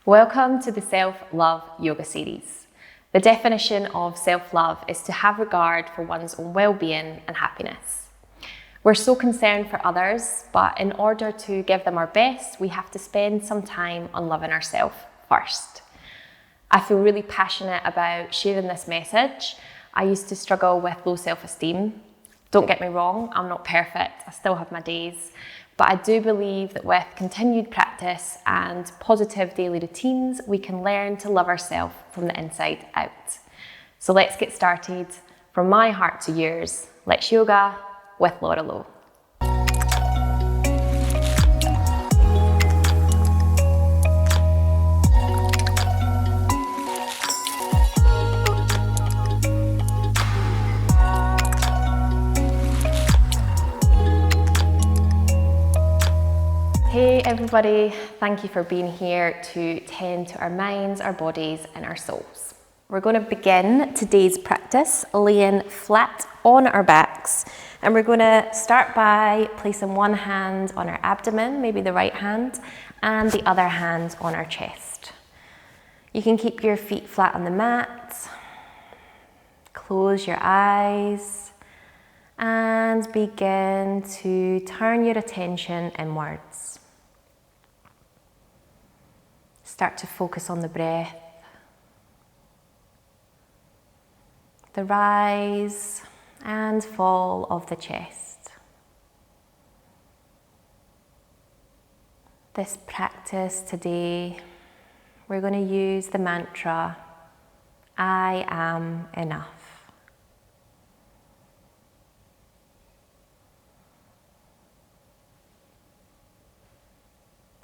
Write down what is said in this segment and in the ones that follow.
Welcome to the Self-Love Yoga series. The definition of self-love is to have regard for one's own well-being and happiness. We're so concerned for others, but in order to give them our best, we have to spend some time on loving ourselves first. I feel really passionate about sharing this message. I used to struggle with low self-esteem. Don't get me wrong, I'm not perfect, I still have my days. But I do believe that with continued practice and positive daily routines, we can learn to love ourselves from the inside out. So let's get started. From my heart to yours, let's yoga with Lowe. Hey everybody, thank you for being here to tend to our minds, our bodies and our souls. We're going to begin today's practice laying flat on our backs, and we're going to start by placing one hand on our abdomen, maybe the right hand, and the other hand on our chest. You can keep your feet flat on the mat, close your eyes and begin to turn your attention inwards. Start to focus on the breath, the rise and fall of the chest. This practice today, we're going to use the mantra, I am enough.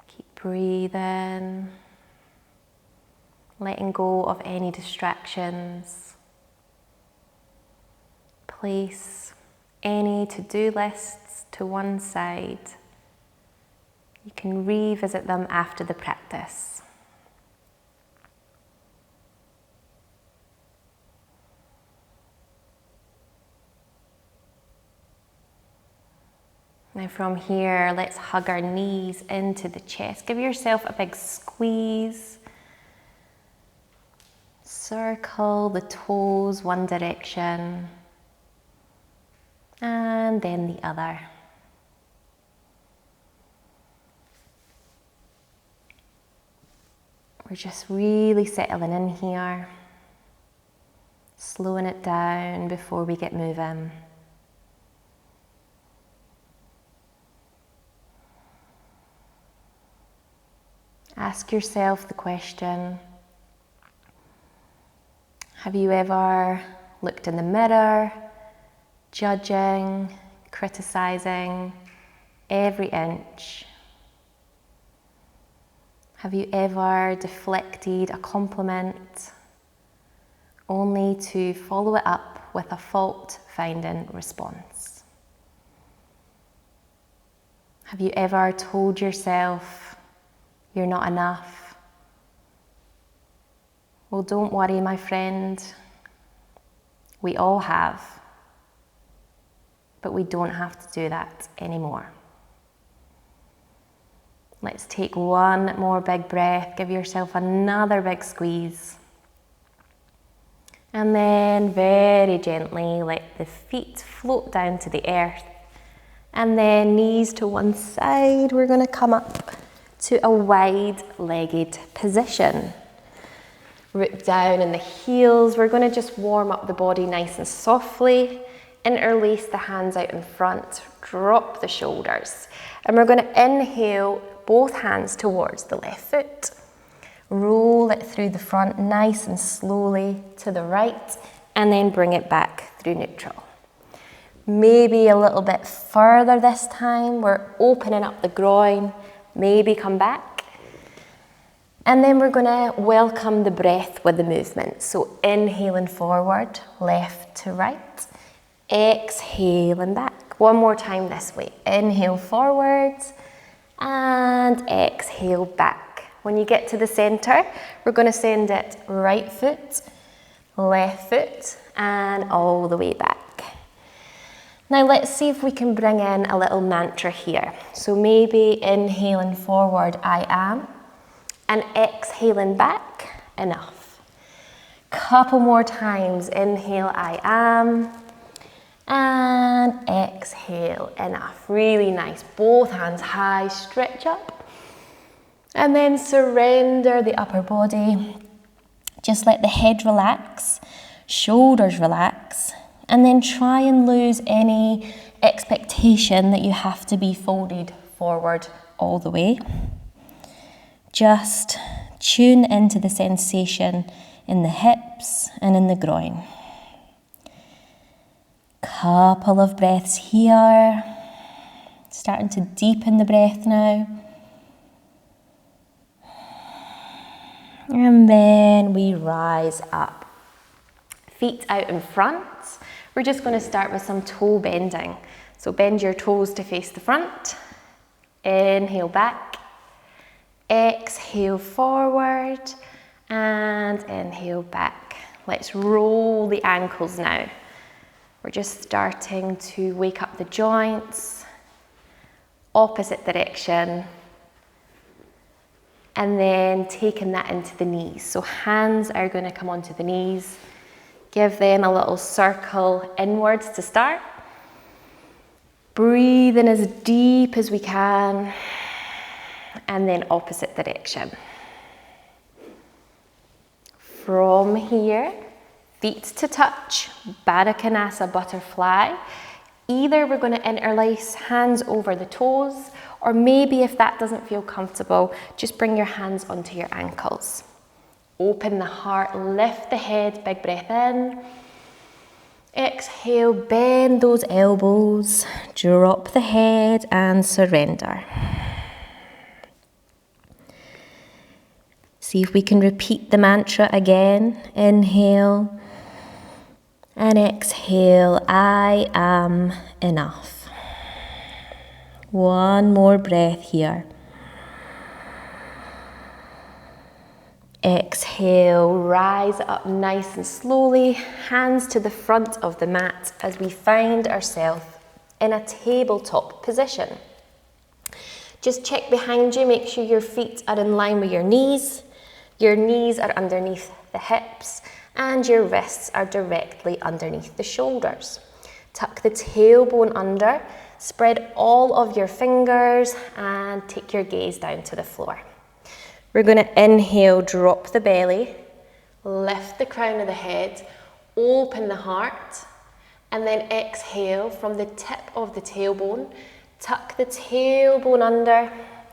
Keep breathing. Letting go of any distractions. Place any to-do lists to one side. You can revisit them after the practice. Now from here, let's hug our knees into the chest. Give yourself a big squeeze. Circle the toes one direction and then the other. We're just really settling in here, slowing it down before we get moving. Ask yourself the question, have you ever looked in the mirror, judging, criticizing every inch? Have you ever deflected a compliment only to follow it up with a fault-finding response? Have you ever told yourself you're not enough? Well, don't worry, my friend. We all have, but we don't have to do that anymore. Let's take one more big breath. Give yourself another big squeeze. And then very gently let the feet float down to the earth. And then knees to one side. We're going to come up to a wide-legged position. Root down in the heels. We're going to just warm up the body nice and softly. Interlace the hands out in front. Drop the shoulders. And we're going to inhale both hands towards the left foot. Roll it through the front nice and slowly to the right. And then bring it back through neutral. Maybe a little bit further this time. We're opening up the groin. Maybe come back. And then we're going to welcome the breath with the movement. So inhaling forward, left to right. Exhaling back. One more time this way. Inhale forward and exhale back. When you get to the center, we're going to send it right foot, left foot, and all the way back. Now let's see if we can bring in a little mantra here. So maybe inhaling forward, I am. and exhaling back, enough. Couple more times, inhale, I am, and exhale, enough. Really nice, both hands high, stretch up, and then surrender the upper body. Just let the head relax, shoulders relax, and then try and lose any expectation that you have to be folded forward all the way. Just tune into the sensation in the hips and in the groin. Couple of breaths here. Starting to deepen the breath now. And then we rise up. Feet out in front. We're just going to start with some toe bending. So bend your toes to face the front. Inhale back. Exhale forward. And inhale back. Let's roll the ankles now. We're just starting to wake up the joints. Opposite direction. And then taking that into the knees. So hands are going to come onto the knees. Give them a little circle inwards to start. Breathe in as deep as we can. And then opposite direction. From here, feet to touch, Baddha Konasana butterfly. Either we're going to interlace hands over the toes, or maybe if that doesn't feel comfortable, just bring your hands onto your ankles. Open the heart, lift the head, big breath in. Exhale, bend those elbows, drop the head and surrender. See if we can repeat the mantra again. Inhale and exhale, I am enough. One more breath here. Exhale, rise up nice and slowly, hands to the front of the mat as we find ourselves in a tabletop position. Just check behind you, make sure your feet are in line with your knees are underneath the hips, and your wrists are directly underneath the shoulders. Tuck the tailbone under, spread all of your fingers, and take your gaze down to the floor. We're going to inhale, drop the belly, lift the crown of the head, open the heart, and then exhale from the tip of the tailbone. Tuck the tailbone under,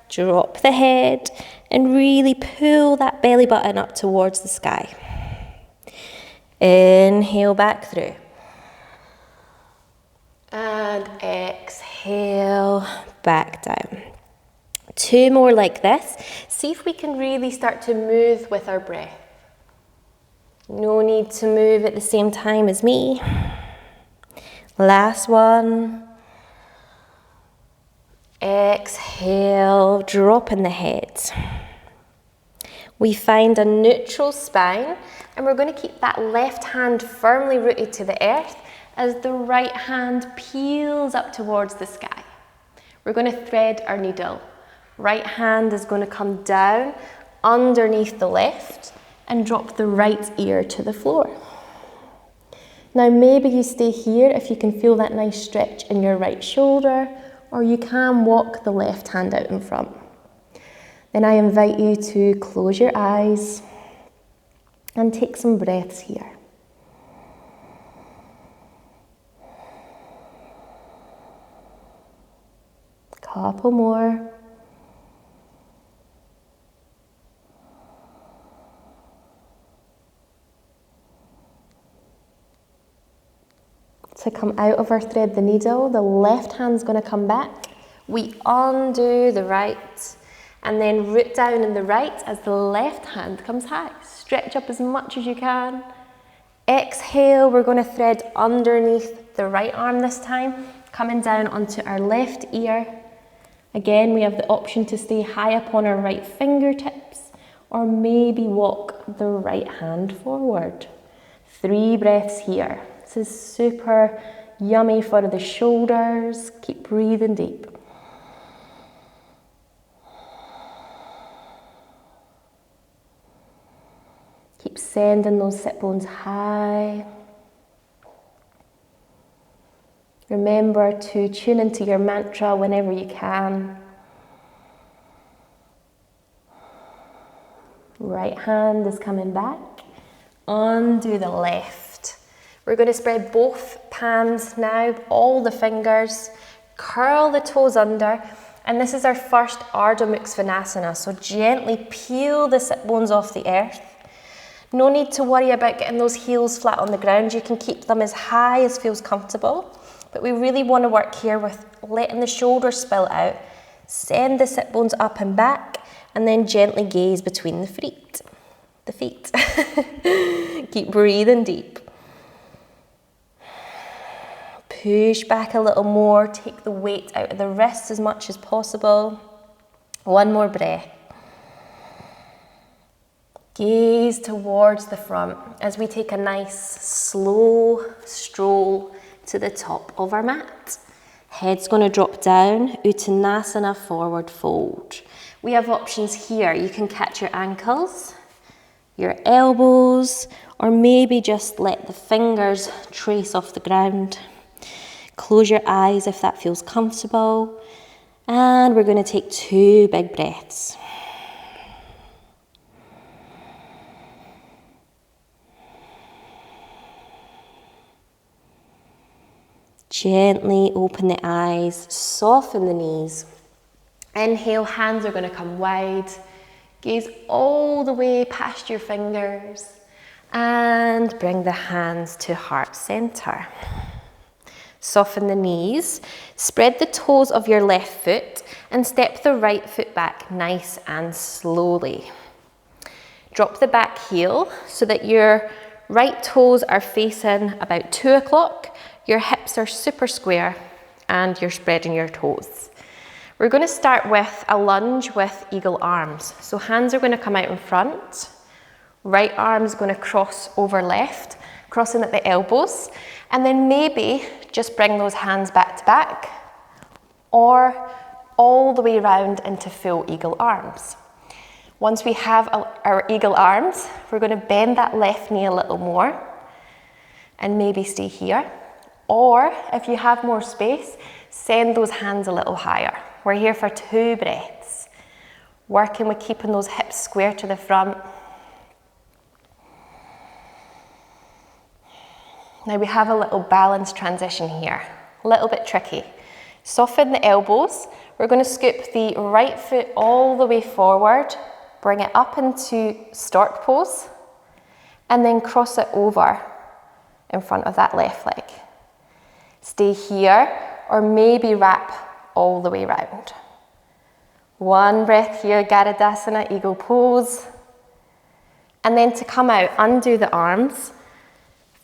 drop the head, and really pull that belly button up towards the sky. Inhale back through. And exhale back down. Two more like this. See if we can really start to move with our breath. No need to move at the same time as me. Last one. Exhale, dropping the head. We find a neutral spine, and we're going to keep that left hand firmly rooted to the earth as the right hand peels up towards the sky. We're going to thread our needle. Right hand is going to come down underneath the left and drop the right ear to the floor. Now maybe you stay here if you can feel that nice stretch in your right shoulder, or you can walk the left hand out in front. Then I invite you to close your eyes and take some breaths here. Couple more. To come out of our thread the needle, the left hand's going to come back. We undo the right and then root down in the right as the left hand comes high. Stretch up as much as you can. Exhale, we're going to thread underneath the right arm this time, coming down onto our left ear. Again, we have the option to stay high up on our right fingertips, or maybe walk the right hand forward. 3 breaths here. This is super yummy for the shoulders. Keep breathing deep. Keep sending those sit bones high. Remember to tune into your mantra whenever you can. Right hand is coming back. Undo the left. We're going to spread both palms now, all the fingers. Curl the toes under. And this is our first Ardha Mukha Svanasana. So gently peel the sit bones off the earth. No need to worry about getting those heels flat on the ground. You can keep them as high as feels comfortable. But we really want to work here with letting the shoulders spill out. Send the sit bones up and back, and then gently gaze between the feet. Keep breathing deep. Push back a little more. Take the weight out of the wrists as much as possible. One more breath. Gaze towards the front as we take a nice slow stroll to the top of our mat. Head's going to drop down, Uttanasana, forward fold. We have options here. You can catch your ankles, your elbows, or maybe just let the fingers trace off the ground. Close your eyes if that feels comfortable. And we're going to take 2 big breaths. Gently open the eyes, soften the knees. Inhale, hands are going to come wide. Gaze all the way past your fingers. And bring the hands to heart center. Soften the knees. Spread the toes of your left foot and step the right foot back nice and slowly. Drop the back heel so that your right toes are facing about 2 o'clock. Your hips are super square and you're spreading your toes. We're going to start with a lunge with eagle arms. So hands are going to come out in front. Right arm's going to cross over left, crossing at the elbows. And then maybe just bring those hands back to back or all the way around into full eagle arms. Once we have our eagle arms, we're going to bend that left knee a little more and maybe stay here. Or if you have more space, send those hands a little higher. We're here for 2 breaths. Working with keeping those hips square to the front. Now we have a little balance transition here. A little bit tricky. Soften the elbows. We're going to scoop the right foot all the way forward. Bring it up into stork pose. And then cross it over in front of that left leg. Stay here, or maybe wrap all the way round. 1 breath here, Garudasana, eagle pose. And then to come out, undo the arms.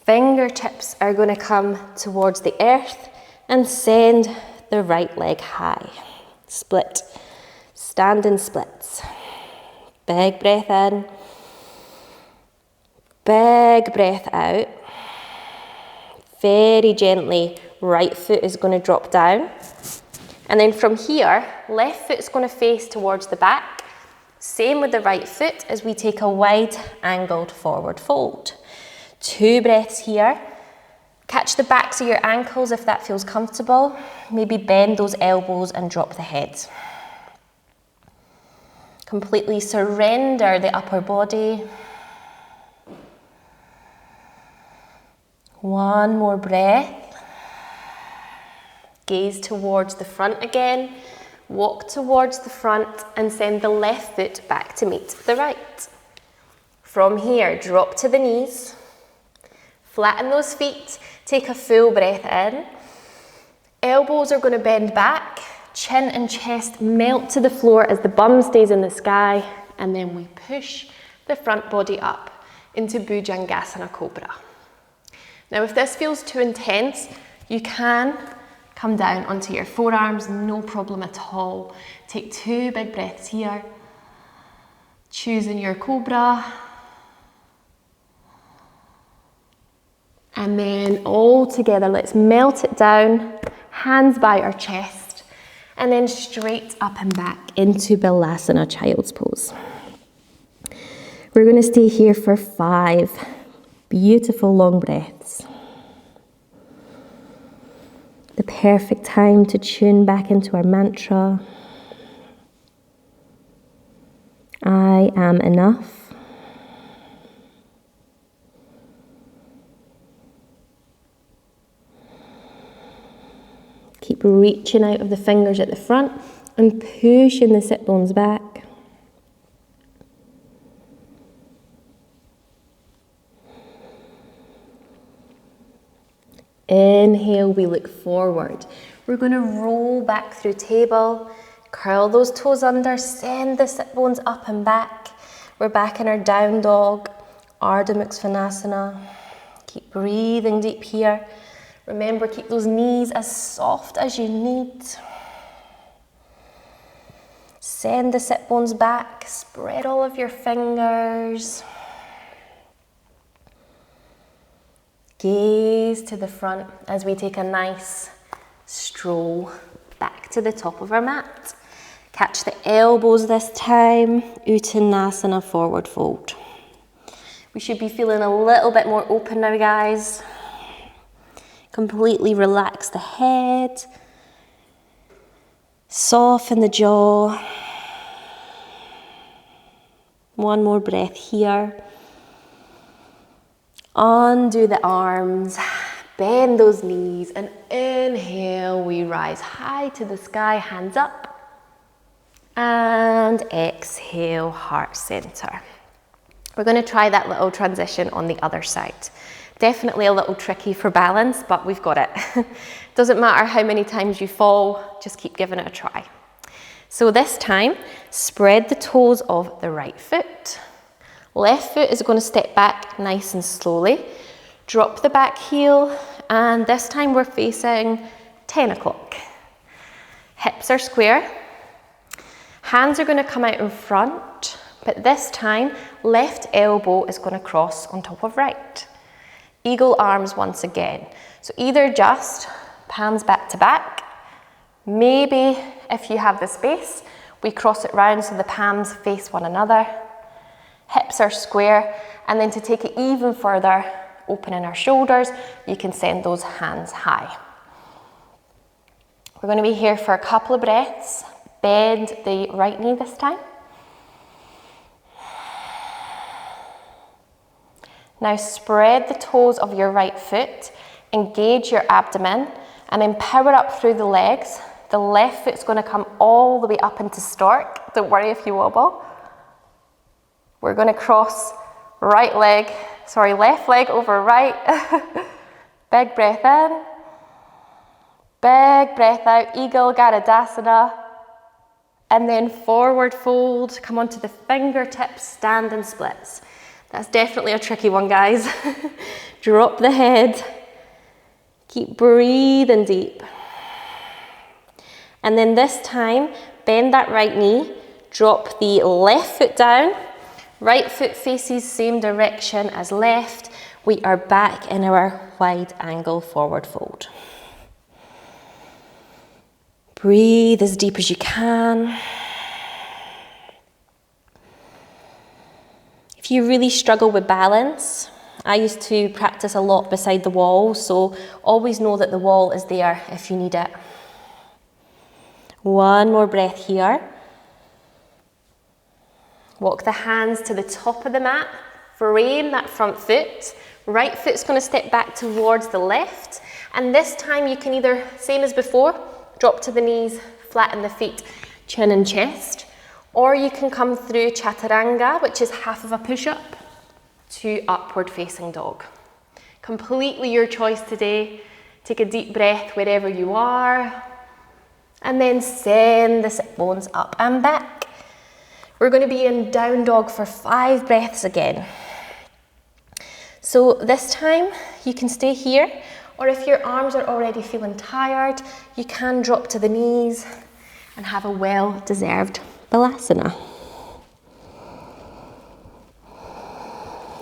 Fingertips are going to come towards the earth and send the right leg high. Split, standing splits. Big breath in. Big breath out. Very gently, right foot is going to drop down. And then from here, left foot is going to face towards the back. Same with the right foot as we take a wide angled forward fold. 2 breaths here. Catch the backs of your ankles if that feels comfortable. Maybe bend those elbows and drop the head. Completely surrender the upper body. 1 more breath. Gaze towards the front again. Walk towards the front and send the left foot back to meet the right. From here, drop to the knees. Flatten those feet. Take a full breath in. Elbows are going to bend back. Chin and chest melt to the floor as the bum stays in the sky. And then we push the front body up into Bhujangasana Cobra. Now, if this feels too intense, you can come down onto your forearms, no problem at all. Take 2 big breaths here. Choosing your Cobra. And then all together, let's melt it down, hands by our chest, and then straight up and back into Balasana, Child's Pose. We're going to stay here for 5 beautiful long breaths. The perfect time to tune back into our mantra. I am enough. Keep reaching out of the fingers at the front and pushing the sit bones back. Inhale, we look forward. We're going to roll back through table, curl those toes under, send the sit bones up and back. We're back in our down dog, Ardha Mukha. Keep breathing deep here. Remember, keep those knees as soft as you need. Send the sit bones back, spread all of your fingers. Gaze to the front as we take a nice stroll back to the top of our mat. Catch the elbows this time, Uttanasana, forward fold. We should be feeling a little bit more open now, guys. Completely relax the head. Soften the jaw. One more breath here. Undo the arms, bend those knees, and inhale, we rise high to the sky, hands up. And exhale, heart center. We're going to try that little transition on the other side. Definitely a little tricky for balance, but we've got it. Doesn't matter how many times you fall, just keep giving it a try. So this time, spread the toes of the right foot. Left foot is going to step back nice and slowly. Drop the back heel, and this time we're facing 10 o'clock. Hips are square. Hands are going to come out in front, but this time, left elbow is going to cross on top of right. Eagle arms once again. So either just palms back to back. Maybe if you have the space, we cross it round so the palms face one another. Hips are square, and then to take it even further, opening our shoulders, you can send those hands high. We're going to be here for a couple of breaths. Bend the right knee this time. Now spread the toes of your right foot, engage your abdomen, and then power up through the legs. The left foot's going to come all the way up into stork. Don't worry if you wobble. We're going to cross left leg over right. Big breath in. Big breath out, Eagle Garudasana. And then forward fold, come onto the fingertips, stand and splits. That's definitely a tricky one, guys. Drop the head. Keep breathing deep. And then this time, bend that right knee, drop the left foot down. Right foot faces same direction as left. We are back in our wide angle forward fold. Breathe as deep as you can. If you really struggle with balance, I used to practice a lot beside the wall, so always know that the wall is there if you need it. One more breath here. Walk the hands to the top of the mat, frame that front foot. Right foot's going to step back towards the left, and this time you can either, same as before, drop to the knees, flatten the feet, chin and chest, or you can come through chaturanga, which is half of a push-up, to upward facing dog. Completely your choice today. Take a deep breath wherever you are, and then send the sit bones up and back. We're going to be in down dog for 5 breaths again. So this time you can stay here, or if your arms are already feeling tired, you can drop to the knees and have a well-deserved balasana.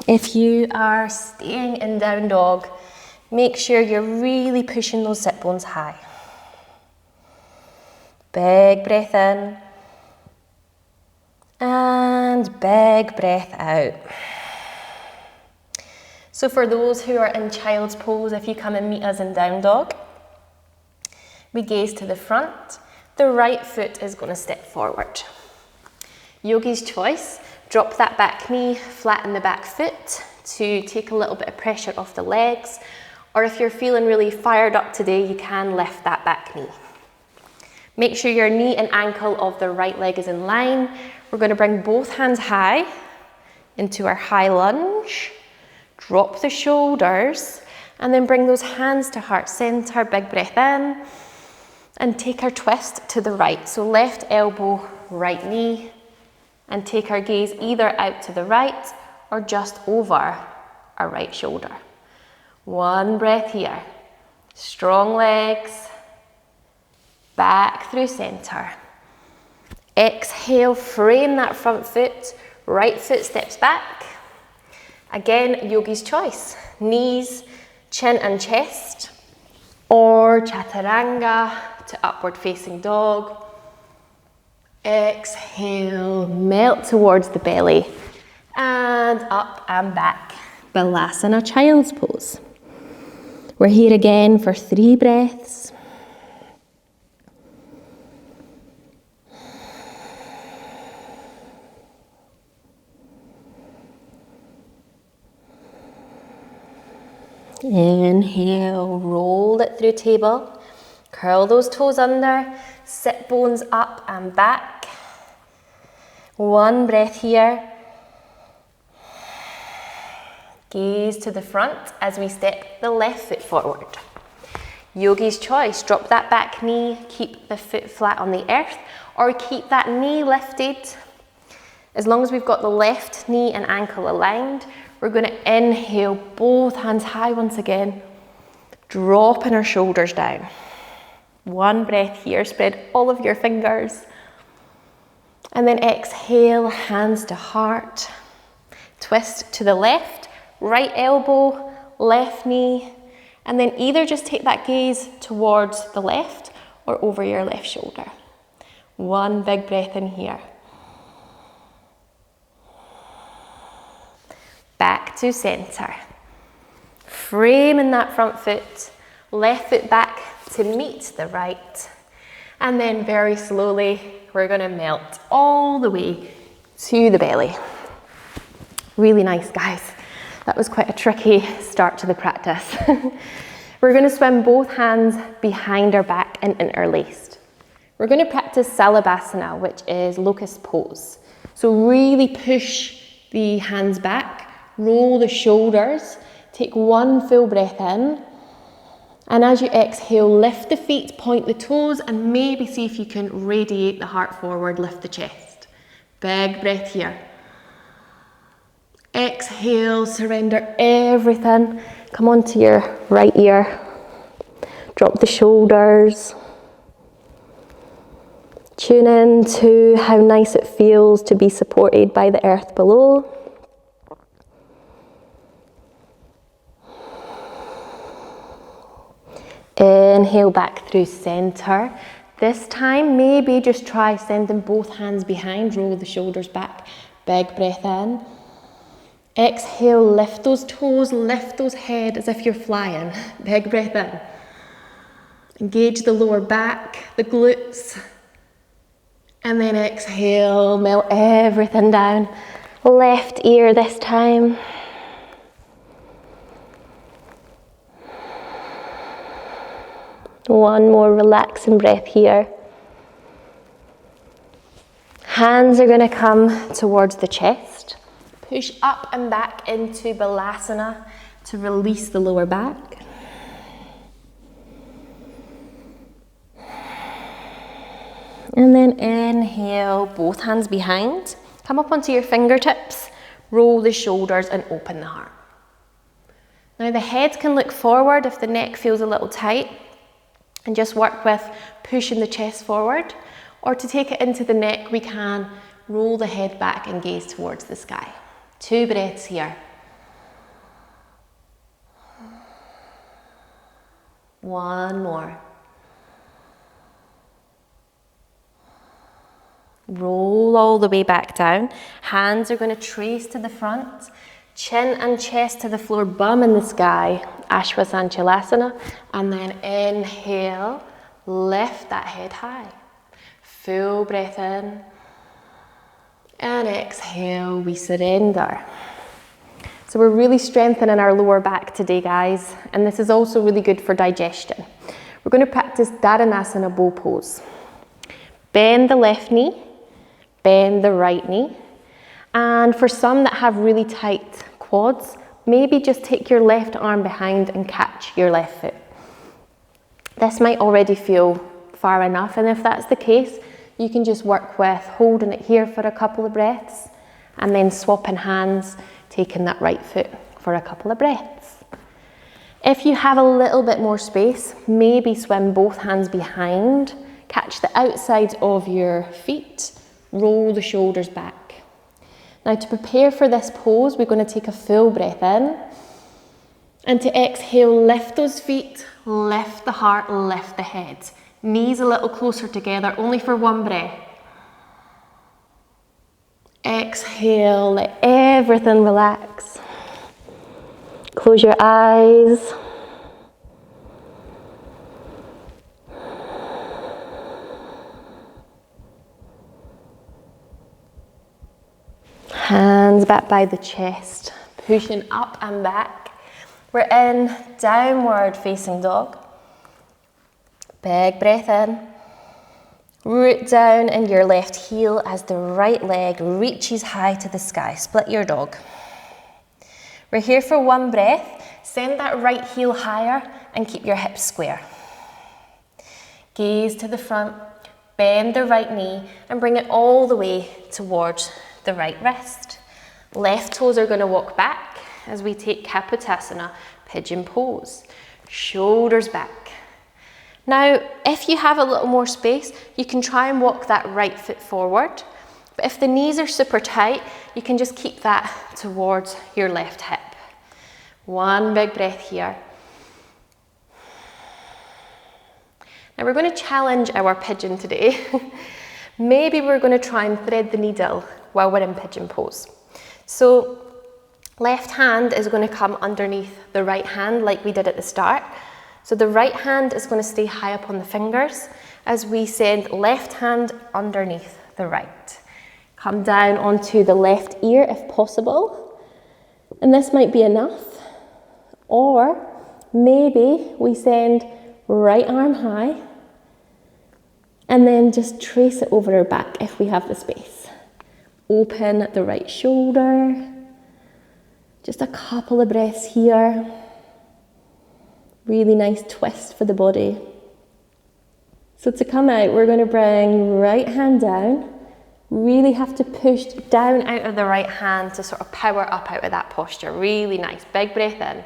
If you are staying in down dog, make sure you're really pushing those sit bones high. Big breath in. And And big breath out. So for those who are in child's pose, if you come and meet us in down dog, we gaze to the front. The right foot is going to step forward. Yogi's choice, drop that back knee, flatten the back foot to take a little bit of pressure off the legs. Or if you're feeling really fired up today, you can lift that back knee. Make sure your knee and ankle of the right leg is in line. We're going to bring both hands high into our high lunge. Drop the shoulders and then bring those hands to heart center. Big breath in and take our twist to the right. So left elbow, right knee, and take our gaze either out to the right or just over our right shoulder. One breath here. Strong legs. Back through center. Exhale, frame that front foot. Right foot steps back. Again, yogi's choice. Knees, chin and chest. Or chaturanga to upward facing dog. Exhale, melt towards the belly. And up and back. Balasana, child's pose. We're here again for 3 breaths. Inhale, roll it through table. Curl those toes under. Sit bones up and back. 1 breath here. Gaze to the front as we step the left foot forward. Yogi's choice, drop that back knee, keep the foot flat on the earth, or keep that knee lifted. As long as we've got the left knee and ankle aligned, we're going to inhale, both hands high once again, dropping our shoulders down. 1 breath here, spread all of your fingers. And then exhale, hands to heart. Twist to the left, right elbow, left knee, and then either just take that gaze towards the left or over your left shoulder. 1 big breath in here. Back to center. Framing that front foot, left foot back to meet the right. And then very slowly, we're going to melt all the way to the belly. Really nice, guys. That was quite a tricky start to the practice. We're going to swim both hands behind our back and interlaced. We're going to practice Salabhasana, which is locust pose. So really push the hands back. Roll the shoulders, take 1 full breath in, and as you exhale, lift the feet, point the toes, and maybe see if you can radiate the heart forward, lift the chest. Big breath here. Exhale, surrender everything. Come onto your right ear. Drop the shoulders. Tune in to how nice it feels to be supported by the earth below. Inhale back through center. This time, maybe just try sending both hands behind, roll the shoulders back. Big breath in. Exhale, lift those toes, lift those head as if you're flying. Big breath in. Engage the lower back, the glutes. And then exhale, melt everything down. Left ear this time. One more relaxing breath here. Hands are going to come towards the chest. Push up and back into Balasana to release the lower back. And then inhale, both hands behind. Come up onto your fingertips, roll the shoulders and open the heart. Now the head can look forward if the neck feels a little tight, and just work with pushing the chest forward. Or to take it into the neck, we can roll the head back and gaze towards the sky. 2 breaths here. 1 more. Roll all the way back down. Hands are going to trace to the front. Chin and chest to the floor, bum in the sky. Ashwasanchalasana. And then inhale, lift that head high. Full breath in. And exhale, we surrender. So we're really strengthening our lower back today, guys. And this is also really good for digestion. We're going to practice Dhanasana bow pose. Bend the left knee. Bend the right knee. And for some that have really tight quads, maybe just take your left arm behind and catch your left foot. This might already feel far enough, and if that's the case, you can just work with holding it here for a couple of breaths and then swapping hands, taking that right foot for a couple of breaths. If you have a little bit more space, maybe swim both hands behind, catch the outsides of your feet, roll the shoulders back. Now to prepare for this pose, we're going to take a full breath in. And to exhale, lift those feet, lift the heart, lift the head. Knees a little closer together, only for one breath. Exhale, let everything relax. Close your eyes. Hands back by the chest, pushing up and back. We're in downward facing dog. Big breath in. Root down in your left heel as the right leg reaches high to the sky. Split your dog. We're here for one breath. Send that right heel higher and keep your hips square. Gaze to the front, bend the right knee and bring it all the way towards the right wrist. Left toes are going to walk back as we take Kapotasana, pigeon pose. Shoulders back. Now, if you have a little more space, you can try and walk that right foot forward. But if the knees are super tight, you can just keep that towards your left hip. One big breath here. Now we're going to challenge our pigeon today. Maybe we're going to try and thread the needle while we're in pigeon pose. So left hand is going to come underneath the right hand like we did at the start. So the right hand is going to stay high up on the fingers as we send left hand underneath the right. Come down onto the left ear if possible. And this might be enough. Or maybe we send right arm high and then just trace it over our back if we have the space. Open the right shoulder. Just a couple of breaths here. Really nice twist for the body. So to come out, we're going to bring right hand down. Really have to push down out of the right hand to sort of power up out of that posture. Really nice. Big breath in.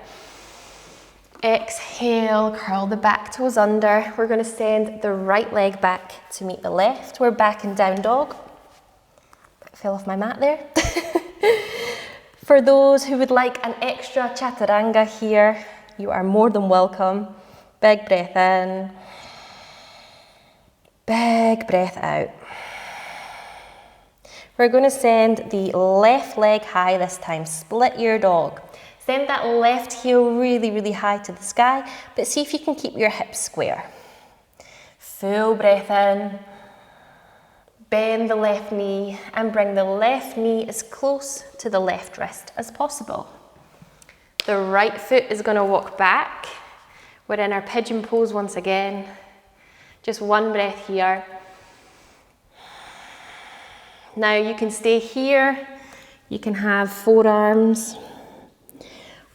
Exhale, curl the back toes under. We're going to send the right leg back to meet the left. We're back in down dog. Fell off my mat there. For those who would like an extra chaturanga here, you are more than welcome. Big breath in. Big breath out. We're going to send the left leg high this time. Split your dog. Send that left heel really, really high to the sky, but see if you can keep your hips square. Full breath in. Bend the left knee and bring the left knee as close to the left wrist as possible. The right foot is going to walk back. We're in our pigeon pose once again. Just one breath here. Now you can stay here. You can have forearms.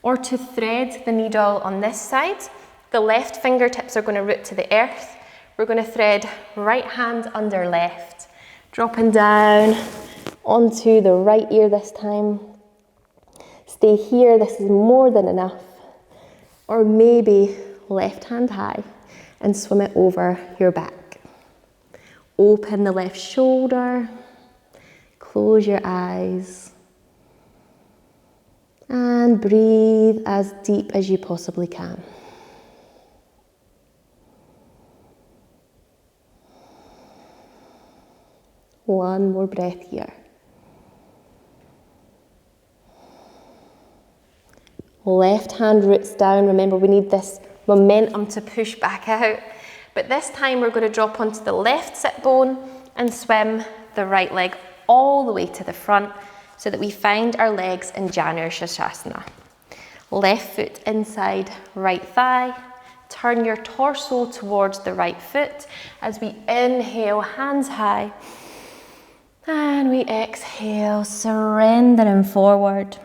Or to thread the needle on this side, the left fingertips are going to root to the earth. We're going to thread right hand under left, dropping down onto the right ear this time. Stay here, this is more than enough. Or maybe left hand high and swim it over your back. Open the left shoulder, close your eyes. And breathe as deep as you possibly can. One more breath here. Left hand roots down. Remember, we need this momentum to push back out. But this time we're going to drop onto the left sit bone and swim the right leg all the way to the front so that we find our legs in Janushasana. Left foot inside right thigh. Turn your torso towards the right foot as we inhale, hands high. And we exhale, surrendering forward.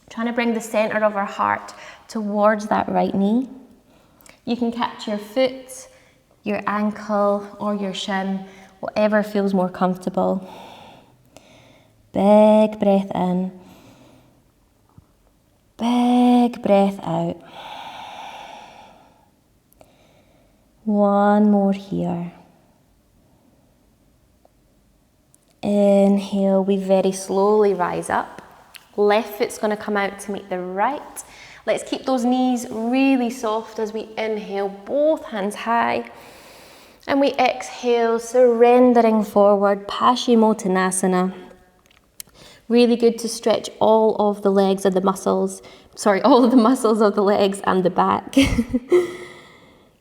Trying to bring the center of our heart towards that right knee. You can catch your foot, your ankle, or your shin, whatever feels more comfortable. Big breath in. Big breath out. One more here. Inhale, we very slowly rise up. Left foot's going to come out to meet the right. Let's keep those knees really soft as we inhale, both hands high. And we exhale, surrendering forward, Paschimottanasana. Really good to stretch all of the legs and the muscles. All of the muscles of the legs and the back.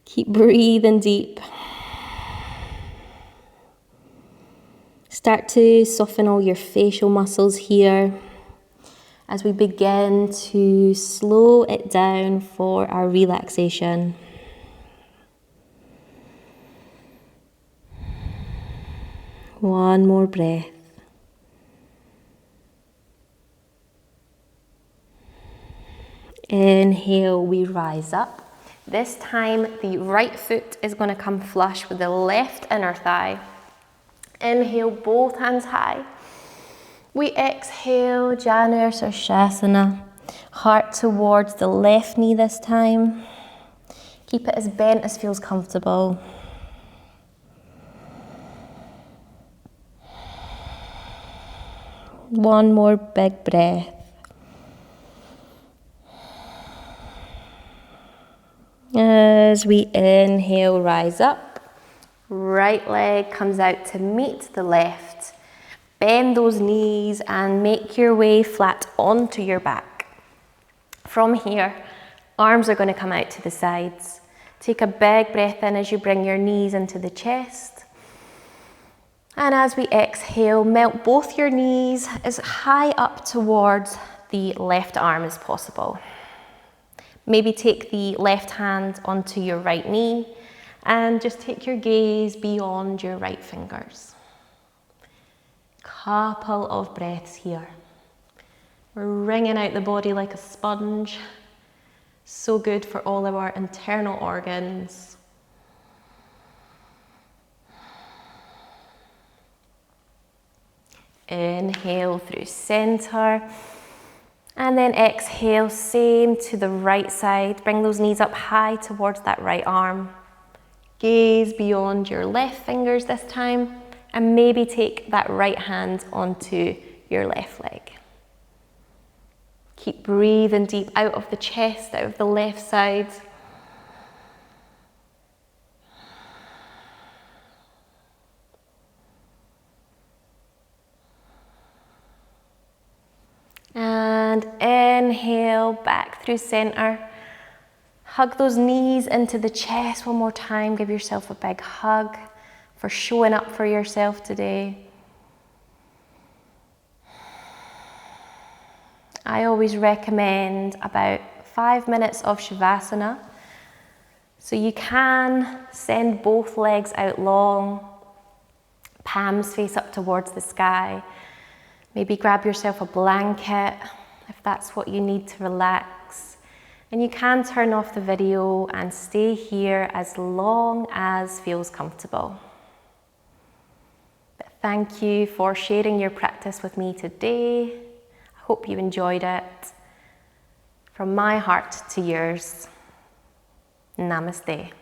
Keep breathing deep. Start to soften all your facial muscles here as we begin to slow it down for our relaxation. One more breath. Inhale, we rise up. This time, the right foot is going to come flush with the left inner thigh. Inhale, both hands high. We exhale, Janushasana. Heart towards the left knee this time. Keep it as bent as feels comfortable. One more big breath. As we inhale, rise up. Right leg comes out to meet the left. Bend those knees and make your way flat onto your back. From here, arms are going to come out to the sides. Take a big breath in as you bring your knees into the chest. And as we exhale, melt both your knees as high up towards the left arm as possible. Maybe take the left hand onto your right knee and just take your gaze beyond your right fingers. Couple of breaths here. We're wringing out the body like a sponge. So good for all of our internal organs. Inhale through center. And then exhale, same to the right side. Bring those knees up high towards that right arm. Gaze beyond your left fingers this time. And maybe take that right hand onto your left leg. Keep breathing deep out of the chest, out of the left side. And inhale back through center. Hug those knees into the chest one more time. Give yourself a big hug for showing up for yourself today. I always recommend about 5 minutes of Shavasana. So you can send both legs out long, palms face up towards the sky. Maybe grab yourself a blanket if that's what you need to relax. And you can turn off the video and stay here as long as feels comfortable. But thank you for sharing your practice with me today. I hope you enjoyed it. From my heart to yours, Namaste.